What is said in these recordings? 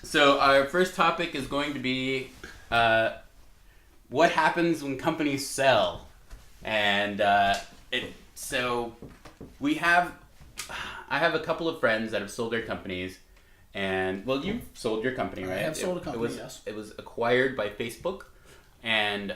So our first topic is going to be what happens when companies sell, and I have a couple of friends that have sold their companies, and well, you sold your company, right? I have sold a company, yes. It was acquired by Facebook, and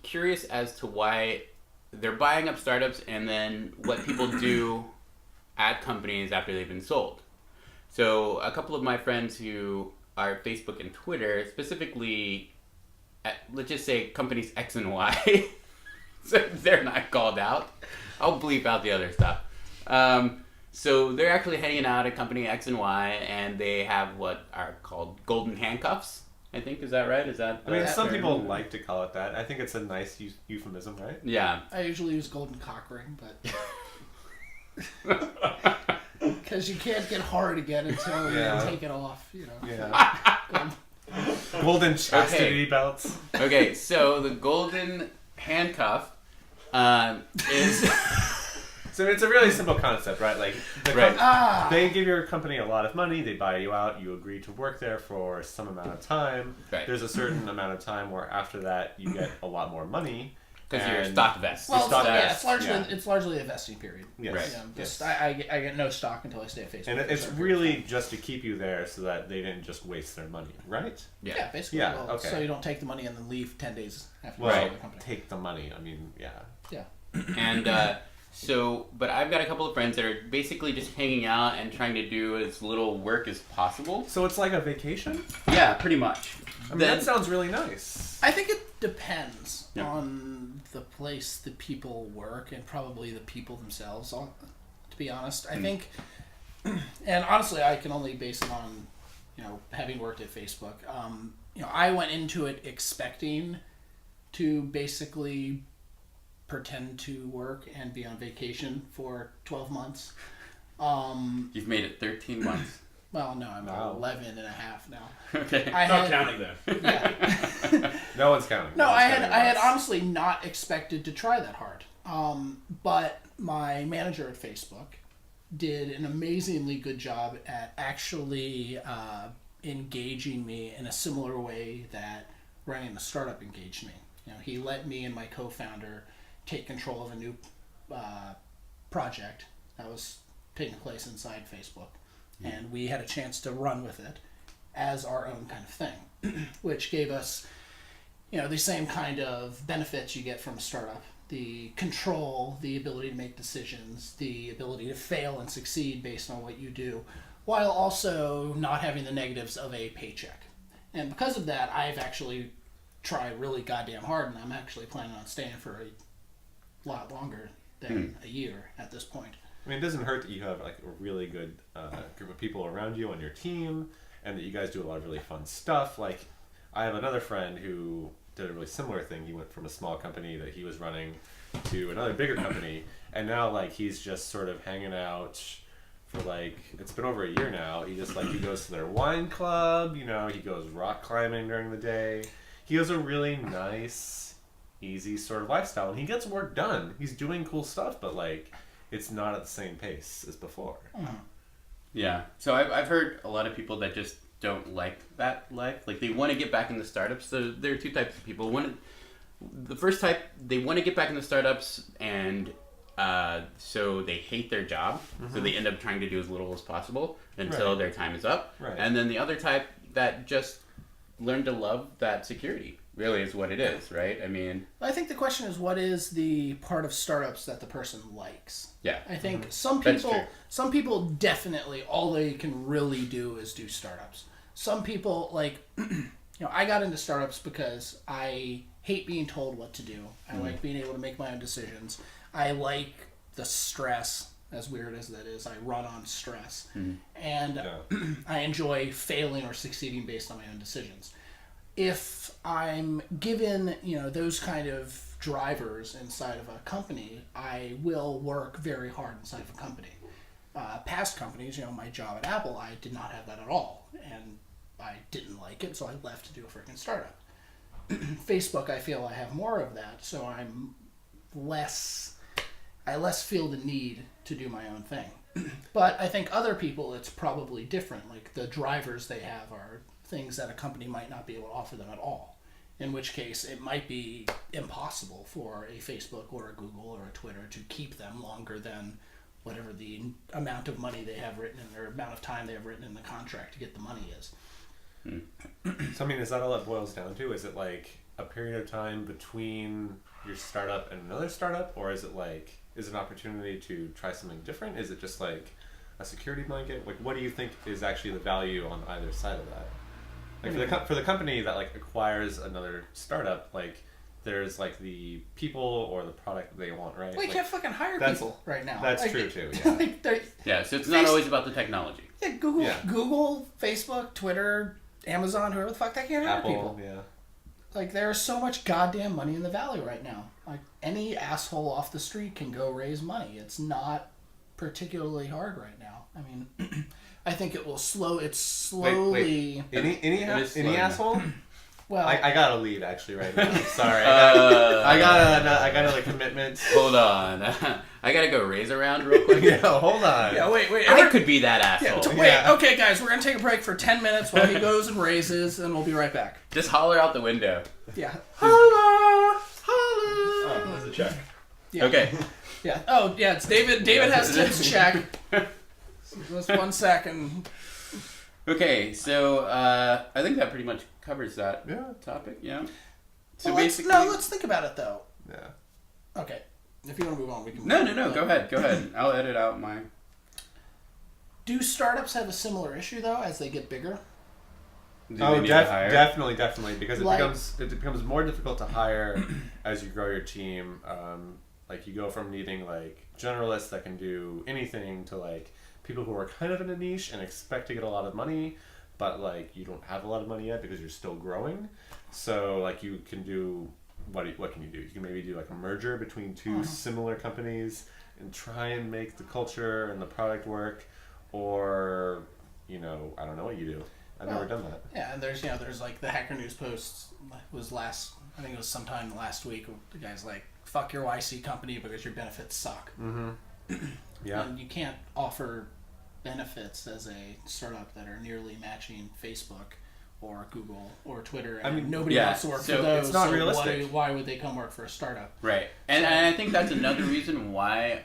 curious as to why they're buying up startups, and then what people do at companies after they've been sold. So a couple of my friends who are Facebook and Twitter, specifically, let's just say companies X and Y, so they're not called out. I'll bleep out the other stuff. So they're actually hanging out at company X and Y, and they have what are called golden handcuffs. I think, is that right? Is that? I mean, some people like to call it that. I think it's a nice euphemism, right? Yeah. I usually use golden cock ring, but because you can't get hard again until you take it off, Yeah. Golden chastity belts. Okay, so the golden handcuff is. So it's a really simple concept, right? Like, they give your company a lot of money, they buy you out, you agree to work there for some amount of time. Right. There's a certain amount of time where after that you get a lot more money. Because you're stock vest. Well, it's largely a vesting period. Yes. Right. Yes. I get no stock until I stay at Facebook. And it's really just to keep you there so that they didn't just waste their money, right? Yeah, basically. Yeah, well, okay. So you don't take the money and then leave 10 days after you Well, sell the company. take the money. I mean, yeah. Yeah. And but I've got a couple of friends that are basically just hanging out and trying to do as little work as possible. So it's like a vacation? Yeah, pretty much. I mean, that sounds really nice. I think it depends on the place the people work and probably the people themselves, to be honest. I think, and honestly, I can only base it on, having worked at Facebook. I went into it expecting to basically pretend to work and be on vacation for 12 months. You've made it 13 months. Well, no, I'm at 11 and a half now. Okay. Not counting then. Yeah. No one's counting. No, I had honestly not expected to try that hard. But my manager at Facebook did an amazingly good job at actually engaging me in a similar way that running a startup engaged me. He let me and my co-founder take control of a new project that was taking place inside Facebook. And we had a chance to run with it as our own kind of thing, which gave us, the same kind of benefits you get from a startup. The control, the ability to make decisions, the ability to fail and succeed based on what you do, while also not having the negatives of a paycheck. And because of that, I've actually tried really goddamn hard, and I'm actually planning on staying for a lot longer than a year at this point. I mean, it doesn't hurt that you have like a really good group of people around you on your team, and that you guys do a lot of really fun stuff. Like, I have another friend who did a really similar thing. He went from a small company that he was running to another bigger company, and now like he's just sort of hanging out for like, it's been over a year now. He just he goes to their wine club. He goes rock climbing during the day. He has a really nice, easy sort of lifestyle, and he gets work done. He's doing cool stuff, but like, it's not at the same pace as before. Yeah. So I've heard a lot of people that just don't like that life. Like, they want to get back into startups. So there are two types of people. The first type, they want to get back into startups, and so they hate their job. So they end up trying to do as little as possible until their time is up. Right. And then the other type that just learn to love that security. Really is what it is, right? I mean, I think the question is, what is the part of startups that the person likes? Yeah. I think some people definitely all they can really do is do startups. Some people I got into startups because I hate being told what to do. I like being able to make my own decisions. I like the stress, as weird as that is. I run on stress. And I enjoy failing or succeeding based on my own decisions. If I'm given, those kind of drivers inside of a company, I will work very hard inside of a company. Past companies, my job at Apple, I did not have that at all. And I didn't like it, so I left to do a freaking startup. Facebook, I feel I have more of that, so I less feel the need to do my own thing. But I think other people, it's probably different. Like the drivers they have are things that a company might not be able to offer them at all. In which case, it might be impossible for a Facebook or a Google or a Twitter to keep them longer than whatever the amount of money they have written in, or amount of time they have written in the contract to get the money is. So I mean, is that all it boils down to? Is it like a period of time between your startup and another startup, or is it like, is it an opportunity to try something different? Is it just like a security blanket? Like, what do you think is actually the value on either side of that? Like for the company that like acquires another startup, like there's like the people or the product that they want, right? We can't fucking hire people right now. That's like, true too. Yeah. Yeah, so it's not always about the technology. Yeah, Google, Facebook, Twitter, Amazon, whoever the fuck, they can't hire people. Yeah. Like, there's so much goddamn money in the valley right now. Like, any asshole off the street can go raise money. It's not particularly hard right now. I mean, I think it will slowly... Wait. Any asshole? Well, I gotta leave actually right now. Sorry, I got another commitment. Hold on, I gotta go raise around real quick. Yeah, hold on. Yeah, wait. I could be that asshole. Okay, guys, we're gonna take a break for 10 minutes while he goes and raises, and we'll be right back. Just holler out the window. Yeah. Holla! Oh, there's a check. Yeah. Okay. Yeah. Oh, yeah. It's David. David has Tim's check. Just 1 second. Okay, so I think that pretty much covers that topic. Yeah. So well, basically, let's think about it though. Yeah. Okay. If you want to move on, we can. No. Go ahead. I'll edit out my. Do startups have a similar issue though as they get bigger? Definitely, because it becomes more difficult to hire as you grow your team. Like you go from needing like generalists that can do anything to like people who are kind of in a niche and expect to get a lot of money, but like you don't have a lot of money yet because you're still growing. So like you can do what can you do? You can maybe do like a merger between two similar companies and try and make the culture and the product work, or I don't know what you do. I've never done that. Yeah, and there's like the Hacker News post was I think it was sometime last week. The guy's like, "Fuck your YC company because your benefits suck." Mm-hmm. Yeah. And you can't offer benefits as a startup that are nearly matching Facebook or Google or Twitter. And I mean, nobody wants to work for those. It's not realistic. Why would they come work for a startup? Right, and I think that's another reason why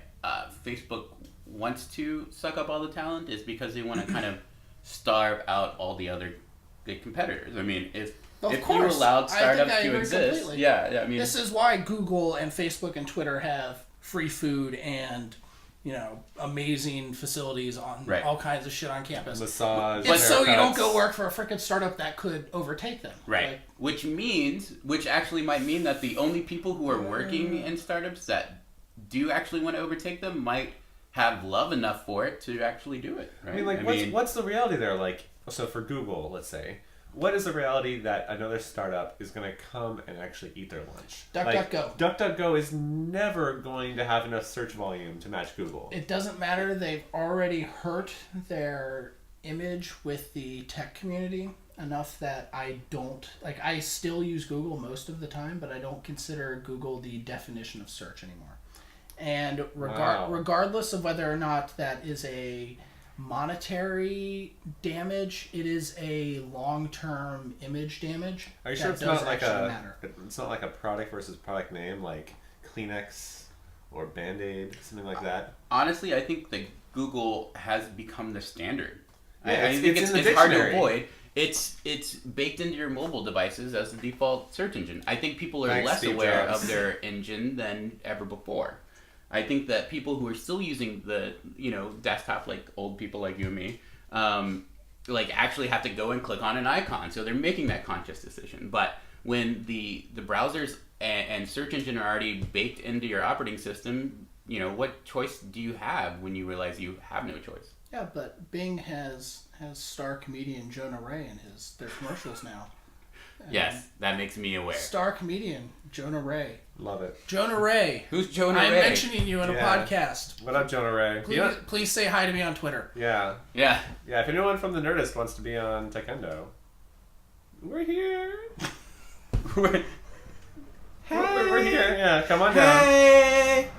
Facebook wants to suck up all the talent is because they want to kind of starve out all the other big competitors. I mean, if you allowed startups to exist, completely. I mean, this is why Google and Facebook and Twitter have free food and amazing facilities on all kinds of shit on campus. Massage, it's so you don't go work for a freaking startup that could overtake them. Right. Which actually might mean that the only people who are working in startups that do actually want to overtake them might have love enough for it to actually do it. Right? I mean, what's the reality there? Like, so for Google, let's say, what is the reality that another startup is going to come and actually eat their lunch? DuckDuckGo. DuckDuckGo is never going to have enough search volume to match Google. It doesn't matter. They've already hurt their image with the tech community enough that I still use Google most of the time, but I don't consider Google the definition of search anymore. And regardless of whether or not that is a monetary damage, it is a long-term image damage. Are you sure it's not like it's not like a product versus product name like Kleenex or Band-Aid, something like that? Honestly, I think that Google has become the standard. Yeah, I think it's hard to avoid. It's baked into your mobile devices as the default search engine. I think people are less aware of their engine than ever before. I think that people who are still using the desktop, like old people like you and me, actually have to go and click on an icon. So they're making that conscious decision. But when the browsers and search engine are already baked into your operating system, what choice do you have when you realize you have no choice? Yeah, but Bing has star comedian Jonah Ray in their commercials now. Yes, that makes me aware. Star comedian Jonah Ray. Love it. Jonah Ray. Who's Jonah Ray? I'm mentioning you in a podcast. What up, Jonah Ray? Please say hi to me on Twitter. Yeah. If anyone from the Nerdist wants to be on Techendo, we're here. We're here. Yeah, come on down. Hey.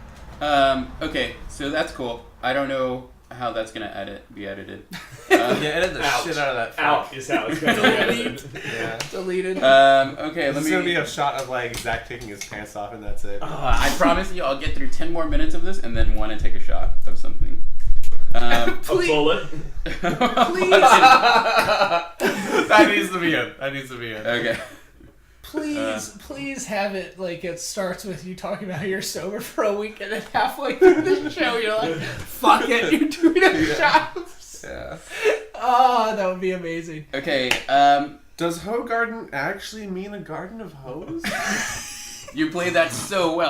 Okay, so that's cool. I don't know how that's gonna be edited. Edit the Out. shit out of that. Out is how it's going to be edited. Yeah. Deleted. Okay, let This me. is gonna be a shot of like Zach taking his pants off, and that's it. I promise you, I'll get through 10 more minutes of this and then want to take a shot of something. A bullet. Please, That needs to be it. That needs to be it. Okay. please have it like it starts with you talking about how you're sober for a week and then halfway through the show you're like, fuck it, you're doing a shot. Yeah. Oh, that would be amazing. Okay. Does hoe garden actually mean a garden of hoes? You played that so well.